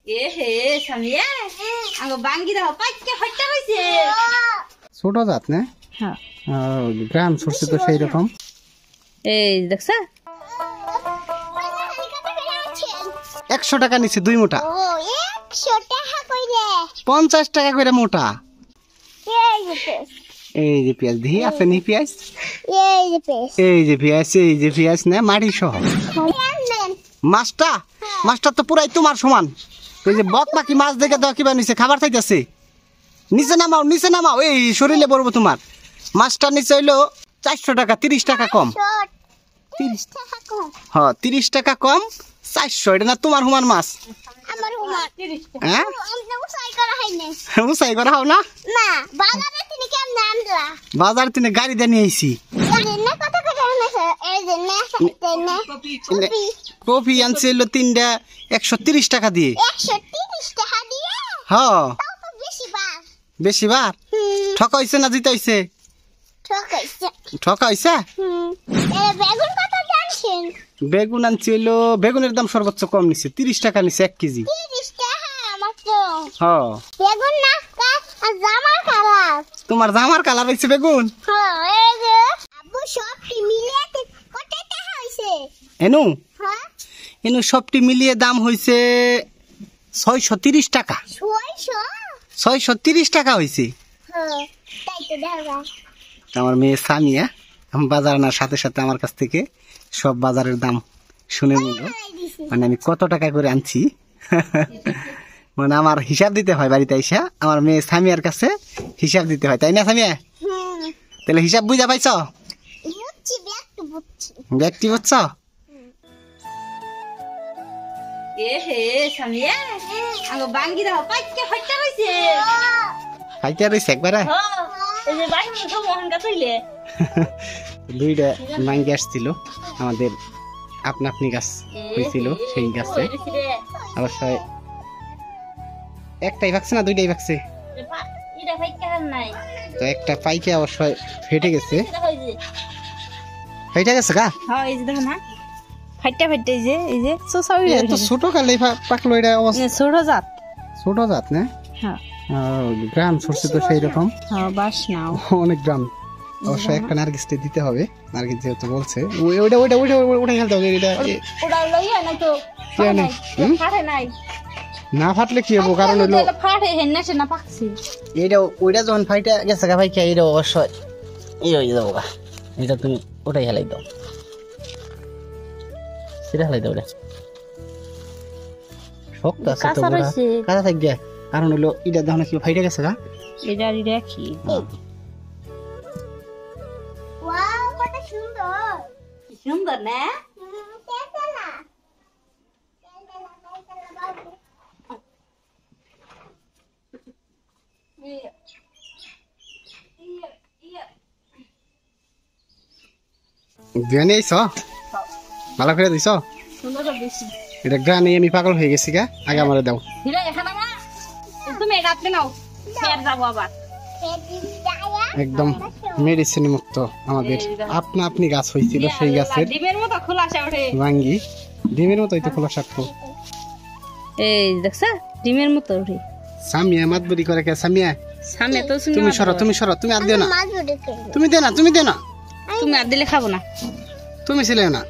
এ হে সামিয়া আঙ্গ বাঙ্গি দাও পাইকে হট্টা কইছে ছোট জাত না? হ্যাঁ গ্রাম সরষে তো সেই রকম। এই দেখছা 100 টাকা নিছে 2 মোটা। ও 100 টাকা কইরে 50 টাকা করে মোটা। এই যে এই যে পেঁয়াজ দিই আছে নি পেঁয়াজ? এই যে পেস এই যে পেঁয়াজ না মাটি সহ। মাছটা তো পুরাই তোমার সমান। এই যে বক পাখি মাছ দেখে দাও কিবা নিচে খাবার চাইতেছে। নিচে নামাও এই শরীরে পড়বো তোমার। মাছটা নিচে হইলো 400 টাকা 30 টাকা কম। 30 টাকা কম হ্যাঁ 30 টাকা কম 400। এটা না তোমার সমান মাছ? আমার হুমার 30 টাকা হ্যাঁ আমরা উসাই করা হয়নি উসাই করা হও না? না বাজারে তিনি কেমন আনলা বাজার তিনে গাড়ি দিয়ে নিয়ে আইছি। না কত করে আনছে এই যে না খাইতে না কফি আনছে হইলো 3টা 130 টাকা দিয়ে। 130 টাকা দিয়ে হ্যাঁ তাও তো বেশি বার ঠকা হইছে না জিতা হইছে? ঠকা হইছে। এই বেগুন কত জানছেন? বেগুন আনছি হইলো বেগুনের দাম সর্বোচ্চ কম নিছে 30 টাকা নিছে 1 কেজি। 30 টাকা মাত্র। হ্যাঁ বেগুন না জামার কালার। তোমার জামার কালার হইছে বেগুন? হ্যাঁ এই যে আব্বু সবটি মিলিয়ে কত টাকা হইছে? হ্যাঁ এনু সবটি মিলিয়ে দাম হইছে 630 টাকা। 630 টাকা হইছে। হ্যাঁ তাই তো দাদা আমার মেয়ে সামিয়া বাজার আনার সাথে সাথে আমার কাছ থেকে সব বাজারের দাম শুনে নিল। মানে আমি কত টাকা করে আনছি মানে আমার হিসাব দিতে হয় বাড়িতে আইসা। আমার মেয়ে সামিয়ার কাছে হিসাব দিতে হয়, তাই না সামিয়া? তাহলে হিসাব বুঝা পাইছ? ব্যক্তি বুঝছ? এ হে সামিয়া আঙ্গ বাঙ্গি দাও পাইকে হট্টা কইছে খাইতে রইছে একবারে। এই যে বাইরে তো মোহন কা কইলে 2টা মাঙ্গি আসছিল আমাদের আপনি গাছ হয়েছিল সেই গাছে। অবশ্যই একটাই ভাগছে না 2টাই ভাগছে? এটা পাইকে নাই তো একটা পাইকে অবশ্যই ফেটে গেছে। ফেটে গেছে গা? হ্যাঁ এই যে দেখো না ফাইটা এই যে সোসাউই এত ছোট কালে পাকলো এটা অবস্থা। ছোট জাত না? হ্যাঁ গ্রাম সরষে তো সেই রকম। হ্যাঁ বাস নাও অনেক গ্রাম। অবশ্যই একটা নার্গিসতে দিতে হবে। নার্গিস যেহেতু বলছে ওটা খেলতে হবে। এটা ওটা লইয়া না তো ফাটে নাই না ফাটলে কি হবো? কারণ হলো ফাটে হেন্না সে না পাকছি এইটা ওইটা যখন ফাইটা গেছে গা ভাই এটা অবশ্যই হয়ে যাবো গা। এটা তুমি ওটাই হেলাই দাও, সেটা হেলাই দাও। ওটা শক্ত আছে তো কাঁচা থাকবে। কারণ হলো এটা যখন কি ফাইটা গেছে গা এটা দেখি। ওয়াও কত সুন্দর সুন্দর না? বিয়ানি আইছ ভালো করে দিছ। এটা গ্রানে আমি পাগল হয়ে গেছি গা। আগে আমারে দাও। তুমি রাতে নাও ফের যাবো আবার। একদম মেডিসিন মুক্ত আমাদের আপনি গাছ হয়েছিল সেই গাছের ডিমের মতো খোলাসা ওঠে ভাঙ্গি। ডিমের মতোই তো খোলা সাক্ষ্য। এই দেখছা ডিমের মতো ওঠে। সামিয়া মাতবরি করে কে? সামিয়া সামনে তো তুমি সরো তুমি আর দিও না। তুমি দে না তুমি আর দিলে খাবো না। তুমি ছিলে না।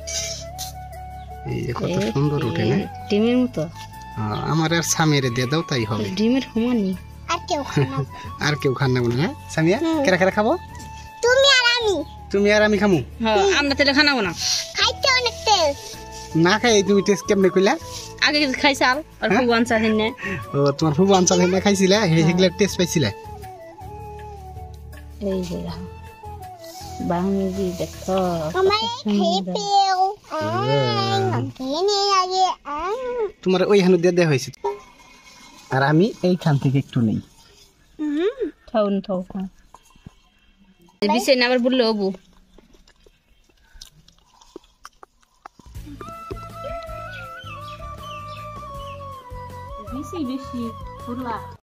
এই কত সুন্দর উঠে না ডিমের মতো। আমার আর সামিয়ারে দিয়ে দাও তাই হবে। ডিমের সমানই আর কেউ খান না মনে হয়। সামিয়া কেরা খাবো? তুমি আর আমি খামু। হ্যাঁ আমরা তাহলে খানাবো না। খাইতে অনেক টেস্ট না খাই তুমি টেস্ট কেমনে কইলা? আগে খাইছাল আর খুব আনসার হিনে। ও তোমার খুব আনসার হিনে খাইছিলা হেগলা টেস্ট পাইছিলা? এই যে বাংলি দেখো তোমার ওই হানু দিয়ে দেওয়া হয়েছে আর আমি এইখান থেকে একটু নেই। থাউন বিছে না আবার বললো অবু